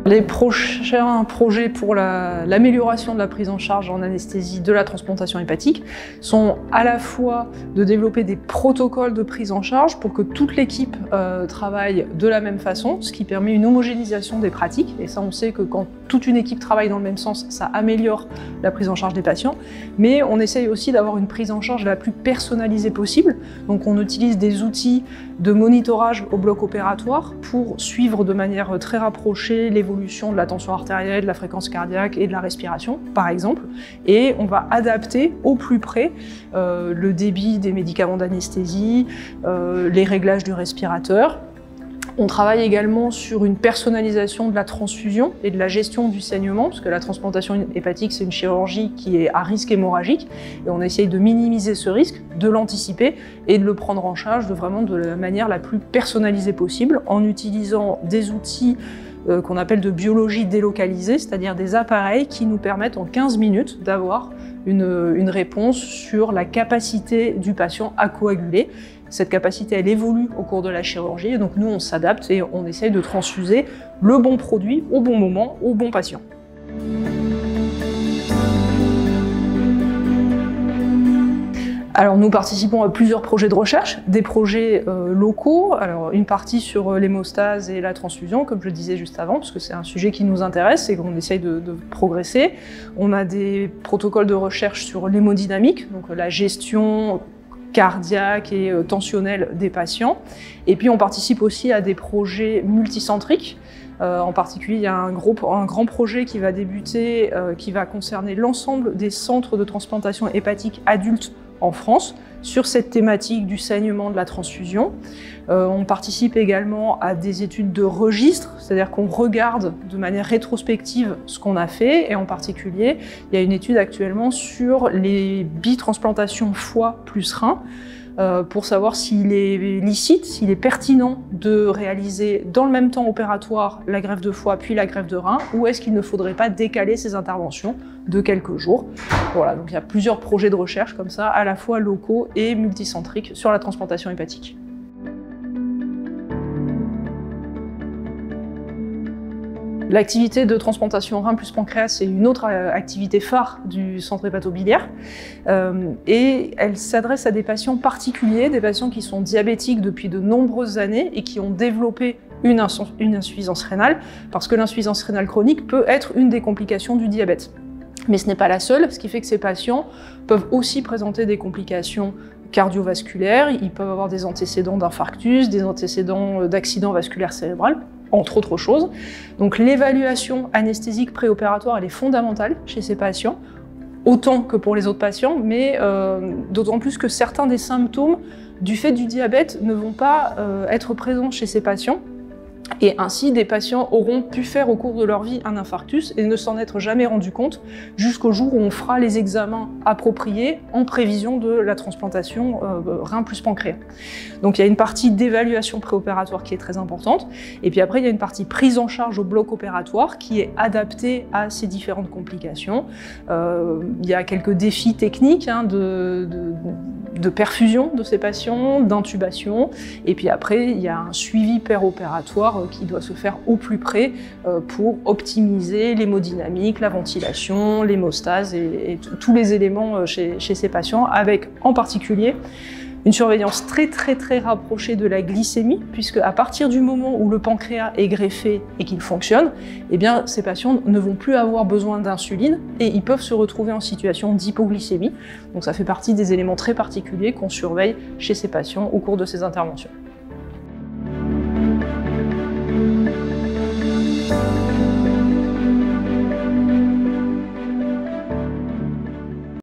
Les prochains projets pour l'amélioration de la prise en charge en anesthésie de la transplantation hépatique sont à la fois de développer des protocoles de prise en charge pour que toute l'équipe travaille de la même façon, ce qui permet une homogénéisation des pratiques. Et ça, on sait que quand toute une équipe travaille dans le même sens, ça améliore la prise en charge des patients. Mais on essaye aussi d'avoir une prise en charge la plus personnalisée possible. Donc on utilise des outils de monitorage au bloc opératoire pour suivre de manière très rapprochée l'évolution de la tension artérielle, de la fréquence cardiaque et de la respiration, par exemple. Et on va adapter au plus près le débit des médicaments d'anesthésie, les réglages du respirateur. On travaille également sur une personnalisation de la transfusion et de la gestion du saignement, parce que la transplantation hépatique, c'est une chirurgie qui est à risque hémorragique, et on essaye de minimiser ce risque, de l'anticiper et de le prendre en charge de la manière la plus personnalisée possible, en utilisant des outils qu'on appelle de biologie délocalisée, c'est-à-dire des appareils qui nous permettent en 15 minutes d'avoir une réponse sur la capacité du patient à coaguler. Cette capacité, elle évolue au cours de la chirurgie, et donc nous, on s'adapte et on essaye de transfuser le bon produit au bon moment, au bon patient. Alors nous participons à plusieurs projets de recherche, des projets locaux, alors une partie sur l'hémostase et la transfusion, comme je le disais juste avant, parce que c'est un sujet qui nous intéresse et qu'on essaye de progresser. On a des protocoles de recherche sur l'hémodynamique, donc la gestion cardiaque et tensionnelle des patients. Et puis on participe aussi à des projets multicentriques. En particulier, il y a un grand projet qui va débuter, qui va concerner l'ensemble des centres de transplantation hépatique adultes en France, sur cette thématique du saignement de la transfusion. On participe également à des études de registre, c'est-à-dire qu'on regarde de manière rétrospective ce qu'on a fait, et en particulier, il y a une étude actuellement sur les bitransplantations foie plus rein, pour savoir s'il est licite, s'il est pertinent de réaliser dans le même temps opératoire la greffe de foie puis la greffe de rein, ou est-ce qu'il ne faudrait pas décaler ces interventions de quelques jours. Voilà, donc il y a plusieurs projets de recherche comme ça, à la fois locaux et multicentriques sur la transplantation hépatique. L'activité de transplantation rein plus pancréas, c'est une autre activité phare du centre hépatobiliaire et elle s'adresse à des patients particuliers, des patients qui sont diabétiques depuis de nombreuses années et qui ont développé une insuffisance rénale, parce que l'insuffisance rénale chronique peut être une des complications du diabète. Mais ce n'est pas la seule, ce qui fait que ces patients peuvent aussi présenter des complications cardiovasculaires, ils peuvent avoir des antécédents d'infarctus, des antécédents d'accident vasculaire cérébral, entre autres choses. Donc l'évaluation anesthésique préopératoire, elle est fondamentale chez ces patients, autant que pour les autres patients, mais d'autant plus que certains des symptômes du fait du diabète ne vont pas être présents chez ces patients. Et ainsi, des patients auront pu faire au cours de leur vie un infarctus et ne s'en être jamais rendu compte jusqu'au jour où on fera les examens appropriés en prévision de la transplantation rein plus pancréas. Donc il y a une partie d'évaluation préopératoire qui est très importante. Et puis après, il y a une partie prise en charge au bloc opératoire qui est adaptée à ces différentes complications. Il y a quelques défis techniques de perfusion de ces patients, d'intubation. Et puis après, il y a un suivi péropératoire qui doit se faire au plus près pour optimiser l'hémodynamique, la ventilation, l'hémostase et tous les éléments chez ces patients, avec en particulier une surveillance très rapprochée de la glycémie, puisque à partir du moment où le pancréas est greffé et qu'il fonctionne, eh bien, ces patients ne vont plus avoir besoin d'insuline et ils peuvent se retrouver en situation d'hypoglycémie. Donc ça fait partie des éléments très particuliers qu'on surveille chez ces patients au cours de ces interventions.